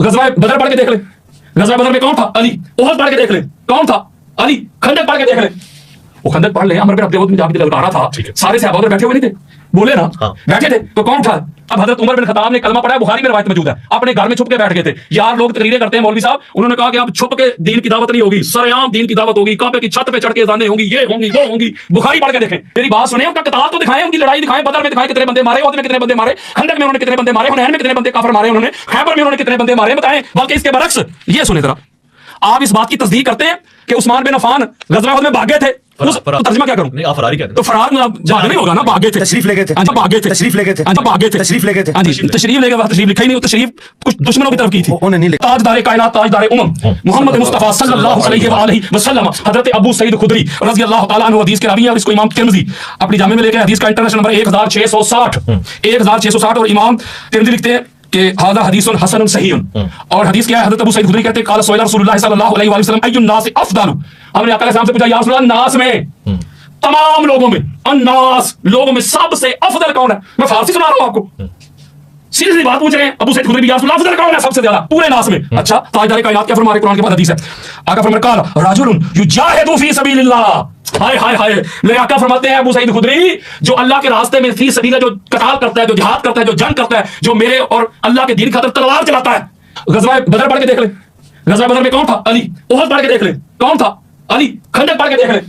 गज़वा बदर पढ़ के देख ले, गज़वा बदर में कौन था? अली। ओहद पढ़ के देख ले, कौन था? अली। खंदक पढ़ के देख ले, वो खंदक पढ़ ले, अमर बिन अब्दे वक्त में जाके ललकारा था, सारे सहाबा उधर बैठे हुए नहीं थे, बोले ना, बैठे थे, तो कौन था? अब हजरत उमर बिन खत्ताब ने कलमा पढ़ा, बुखारी में रवायत मौजूद है, अपने घर में छुप के बैठ गए थे। यार लोग तकरीरें करते हैं, मौलवी साहब, उन्होंने कहा कि अब छुप के दीन की दावत नहीं होगी, सरेआम दीन की दावत होगी, काबे की छत पे चढ़ के अज़ानें होंगी, ये होंगी वो होंगी। बुखारी पढ़ के देखें, मेरी बात सुने, उनका किताब तो दिखाएं, उनकी लड़ाई दिखाएं, बदर में दिखाएं कितने बंदे मारे, उहद में कितने बंदे मारे, खंदक में उन्होंने कितने बंदे मारे, हुनैन में कितने बंदे काफिर मारे उन्होंने, खैबर में उन्होंने कितने बंदे मारे, बताएं। बल्कि इसके बरक्स ये सुने जरा, आप इस बात की तस्दीक करते हैं कि उस्मान बिन अफ़ान गज़वा में भाग गए थे, तर्जुमा क्या करूं? नहीं, आप फरारी कहते हैं। तो फरार भाग नहीं होगा ना, भागे थे, तशरीफ ले गए थे, भागे थे, तशरीफ ले गए थे, भागे थे, तशरीफ ले गए थे, तशरीफ ले गए, तशरीफ लिखा ही नहीं, तशरीफ कुछ दुश्मनों की तरफ की थी। उन्होंने नहीं लिखा। ताजदार कायनात, ताजदार उम्म मोहम्मद मुस्तफा सल्लल्लाहु अलैहि वसल्लम हजरत अबू सईद खुदरी रज़ी अल्लाह तआला अन्हु हदीस के रावी हैं, और इसको इमाम तिरमिज़ी अपनी जामे में लेके हदीस का इंटरनेशनल नंबर 1660 और इमाम तिरमिज़ी लिखते हैं कि हादा हदीसुन हसनुन सहीहुन। और हदीस क्या है? हजरत अबू सईद खुदरी कहते हैं काला सुइला रसूलुल्लाह सल्लल्लाहु अलैहि वसल्लम अय्युन नास अफदलु, हमने आका अलैहि सलाम से पूछा, या रसूलल्लाह, नास में, तमाम लोगों में, अन्नास लोगों में सबसे अफदल कौन है? मैं फारसी सुना रहा हूं आपको, सीधी सी बात पूछ रहे हैं। अबू सईद खुदरी भी, या रसूलल्लाह, अफदल कौन है सबसे ज्यादा पूरे नास में? अच्छा, ताजदार कायनात क्या फरमा रहे? कुरान के बाद हदीस है, आका फरमाया काला रजुलुन युजाहिदु फी सबीलिल्लाह, हाय हाय हाय, मेरे आका फरमाते हैं अबू सईद खुदरी, जो अल्लाह के रास्ते में फी सबील, जो कताल करता है, जो जिहाद करता है, जो जंग करता है, जो मेरे और अल्लाह के दीन खातिर तलवार चलाता है। गज़वा बदर पढ़ के देख ले, गज़वा बदर में कौन था? अली। ओहद पढ़ के देख ले, कौन था? अली। खंदक पढ़ के देख ले,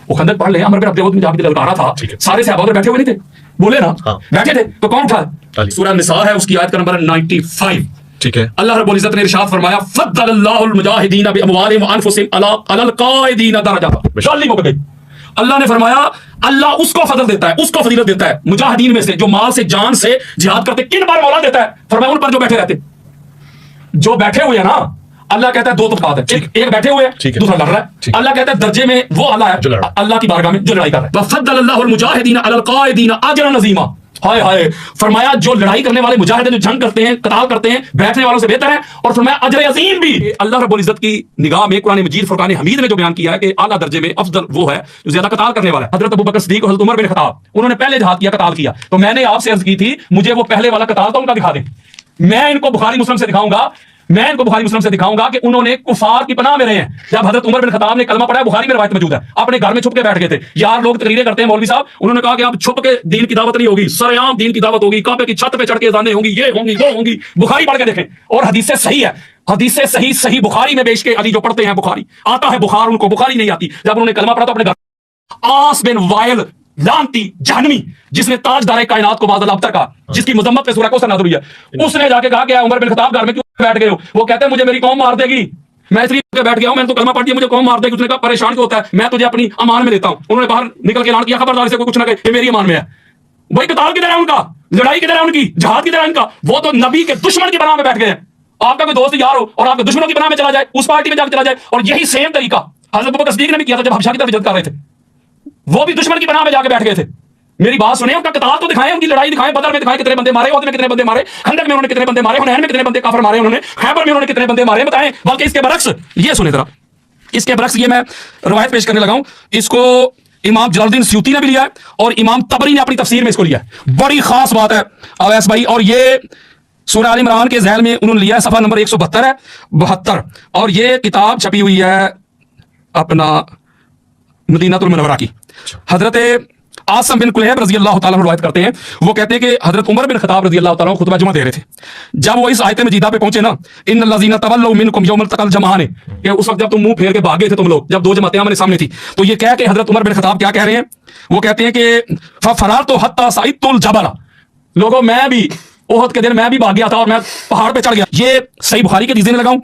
वो खंदक पढ़ ले, अमर बिन अब्दे वक्त में जाके ललकारा था, सारे सहाबा उधर बैठे हुए नहीं थे, बोले ना, बैठे थे, तो कौन था? सूरह निसा है, उसकी आयत का नंबर 95। ठीक है। अल्लाह रब्बुल इज्जत ने इरशाद फरमाया, फद्दलल्लाहुल मुजाहिदीन बिअमवालिहिम व अनफुसिहिम अलल काइदीन दरजा। शाली मुक गई। अल्लाह ने फरमाया, अल्लाह उसको फजल देता है, उसको फजीलत देता है मुजाहिदीन में से, जो माल से, जान से जिहाद करते। किन पर मौला देता है? फरमाया उन पर जो बैठे रहते, जो बैठे हुए हैं ना। अल्लाह कहता है दो तबकात है, एक बैठे हुए हैं, दूसरा लड़ रहा है। अल्लाह कहता है दर्जे में वो आला है अल्लाह की बारगाह में जो लड़ाई कर रहा है। वफद्दलल्लाहुल मुजाहिदीन अलल काइदीन अजरन अज़ीमा, हाय हाय, फरमाया जो लड़ाई करने वाले मुजाहिद, जो जंग करते हैं, कताल करते हैं, बैठने वालों से बेहतर है, और फरमाया अजर अजीम भी। अल्लाह रब्बुल इज्जत की निगाह में कुरान मजीद फुरकान हमीद में जो बयान किया है कि आला दर्जे में अफजल वो है जो ज्यादा कताल करने वाला है। हजरत अबू बकर सिद्दीक और हजरत उमर बिन खत्ताब, उन्होंने पहले जिहाद किया, कताल किया। तो मैंने आपसे अर्ज की थी, मुझे वो पहले वाला कताल तो उनका दिखा दें, मैं इनको बुखारी मुस्लिम से दिखाऊंगा, मैं इनको बुखारी मुस्लिम से दिखाऊंगा कि उन्होंने कुफार की पनाह में रहे हैं। जब हजरत उमर बिन खत्ताब ने कलमा पढ़ा, बुखारी में रवायत मौजूद है, अपने घर में छुप के बैठ गए थे। यार लोग तकरीरें करते हैं, मौलवी साहब, उन्होंने कहा कि अब छुप के दीन की दावत नहीं होगी, सरेआम दीन की दावत होगी, काबे की छत पे चढ़ के अज़ानें होंगी, ये होंगी वो होंगी। बुखारी पढ़ के देखें, और हदीस सही है, हदीस सही सही बुखारी में बेच के अली जो पढ़ते हैं, बुखारी आता है, बुखार उनको बुखारी नहीं आती। जब उन्होंने कलमा पढ़ा तो अपने घर, आस बिन वाइल लानती जहनमी, जिसने ताजदार कायनात को बादल अब्तर का, जिसकी मुजम्मत पे सूरह कौसर नाज़िल हुई है, उसने जाके कहा कि उमर बिन खत्ताब घर में क्यों बैठ गए हो? वो कहते हैं मुझे मेरी कौम मार देगी, मैं इसलिए बैठ गया हूं, मैंने तो कलमा पढ़ दिया, मुझे कौम मार देगी। उसने कहा परेशान क्यों होता है, मैं तुझे अपनी अमान में लेता हूं। उन्होंने बाहर निकल के ऐलान किया, खबरदार से कोई कुछ ना कहे, ये मेरी अमान में है। वही कताल किधर है उनका, लड़ाई किधर है उनकी, जहाद किधर है इनका? वो तो नबी के दुश्मन की पनाह में बैठ गए हैं। आपका कोई दोस्त यार हो और आपके दुश्मनों की पनाह में चला जाए, उस पार्टी में जाकर चला जाए, और यही सेम तरीका हजरत अबू बकर सिद्दीक ने भी किया था जब हबशा की तरफ हिजरत कर रहे थे, वो भी दुश्मन की पनाह में जाकर बैठ गए थे। मेरी बात सुने, उनका कताल तो दिखाएं, उनकी लड़ाई दिखाएं, बदर में दिखाएं कितने बंदे मारे, उहद में कितने बंदे मारे, खंदक में उन्होंने कितने बंदे मारे, हुनैन में कितने बंदे काफिर मारे उन्होंने, खैबर में उन्होंने कितने बंदे मारे, बताएं। बल्कि इसके बरक्स ये सुने जरा, इसके बरक्स ये मैं रवायत पेश करने लगा हूं, इसको इमाम जलालुद्दीन सयूती ने भी लिया है और इमाम तबरी ने अपनी तफसीर में इसको लिया है। बड़ी खास बात है अवैस भाई, और ये सूरह आल इमरान के ज़ैल में उन्होंने लिया है, सफा नंबर 172 है, 72, और ये किताब छपी हुई है अपना मदीनातुल मुनव्वरा की। हजरत आसिम बिन कुलैब रज़ी अल्लाह ताला रवायत करते हैं, वो कहते हैं कि हजरत उमर बिन खत्ताब रज़ी अल्लाह ताला खुतबा जुमा दे रहे थे। जब वो इस आयत मजीदा पे पहुंचे ना, इन्नल लज़ीना तवल्लौ मिनकुम यौमल तक़ल जमाअन, कि उस वक्त जब तुम मुंह फेर के भागे थे तुम लोग, जब दो जमातें आमने सामने थी, तो ये कह के हजरत उमर बिन खत्ताब क्या कह रहे हैं? वो कहते हैं कि फरारतु हत्ता सअदतुल जबल, लोगों मैं भी ओहद के दिन मैं भी भाग गया था और मैं पहाड़ पे चढ़ गया। ये सही बुखारी के हदीस में लगाऊं,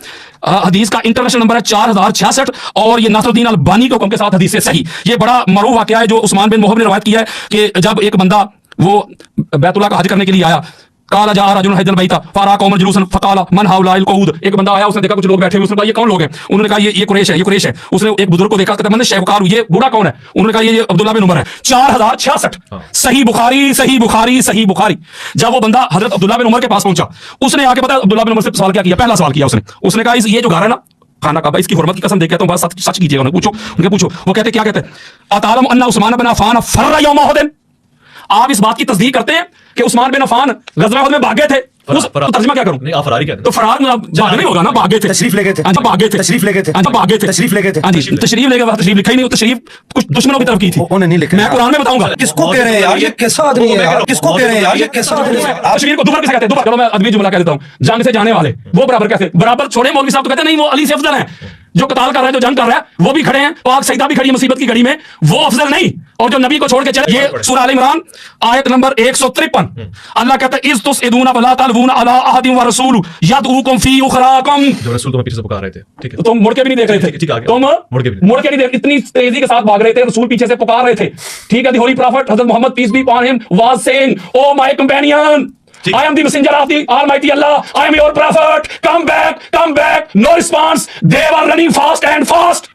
हदीस का इंटरनेशनल नंबर है 4066, और ये नासरुद्दीन अलबानी के हुक्म के साथ हदीस से सही। ये बड़ा मरूफ वाकया है जो उस्मान बिन मोहब ने रवायत किया है कि जब एक बंदा वो बैतुल्लाह का हज करने के लिए आया, काला जा रजुल हजल बैता फरा कौमल जुलूसन फकाला मन हाउलाइल कऊद, एक बंदा आया, उसने देखा कुछ लोग बैठे हुए, उसने कहा ये कौन लोग हैं? उन्होंने कहा ये कुरैश है, ये कुरैश है। उसने एक बुजुर्ग को देखा, कहता मैंने शैबकार, ये बूढ़ा कौन है? उन्होंने कहा ये अब्दुल्लाह बिन उमर है। 4066 सही बुखारी, सही बुखारी, सही बुखारी। जब वो बंदा हजरत अब्दुल्लाह बिन उमर के पास पहुंचा, उसने आके पता अब्दुल्लाह बिन उमर से सवाल क्या किया? पहला सवाल किया उसने कहा ये जो घर है ना खाना काबा, इसकी हुर्मत की कसम दे कहता हूं, बात सच कीजिएगा। पूछो उनके, पूछो। वो कहते क्या कहते हैं? अतालम अन्ना उस्मान बिन अफ़ान फर्रा यौम उहद, आप इस बात की तस्दीक करते हैं कि उस्मान बिन अफ़ान गज़वा उहद में भाग गए थे ترجمہ کیا کروں؟ نہیں آپ فراری کہتے ہیں تو فرار بھاگ نہیں ہوگا نا، بھاگے تھے، تشریف لے گئے تھے، بھاگے تھے، تشریف لے گئے تھے، بھاگے تھے، تشریف لے گئے تھے، تشریف لے گئے، تشریف لکھا ہی نہیں، تشریف کچھ دشمنوں کی طرف کی تھی، انہوں نے نہیں لکھا۔ میں قرآن میں بتاؤں گا کس کو کہہ رہے ہیں یار، یہ کیسا آدمی ہے یار، کس کو کہہ رہے ہیں یار، یہ کیسا آدمی ہے؟ تشریف کو دوبارہ کیسے کہتے ہیں؟ دوبارہ چلو میں ادبی جملہ کہہ دیتا ہوں، جنگ سے جانے والے وہ برابر کیسے؟ برابر چھوڑے مولوی صاحب تو کہتے ہیں نہیں وہ علی سے افضل ہیں، جو قتال کر رہا ہے، جو جنگ کر رہا ہے وہ بھی کھڑے ہیں، پاک سیدہ بھی کھڑی ہے مصیبت کی گھڑی میں، وہ افضل نہیں، اور جو نبی کو چھوڑ کے چلے۔ یہ سورہ آل عمران آیت نمبر 153، اللہ کہتا ہے اذ تسعدون فلا تلوون علی احد ورسول یدعوکم فی اخراکم، جو رسول تمہیں پیچھے سے پکار رہے تھے، ٹھیک ہے، تم مڑ کے بھی نہیں دیکھ رہے تھے، تم مڑ کے نہیں دیکھ، اتنی تیزی کے ساتھ بھاگ رہے تھے، رسول پیچھے سے پکار رہے تھے، ٹھیک ہے۔ دی ہولی پرافٹ حضرت Muhammad peace be upon him was saying O my companion I am the messenger of the Almighty Allah. I am your prophet. Come back, come back. No response. They were running fast and fast.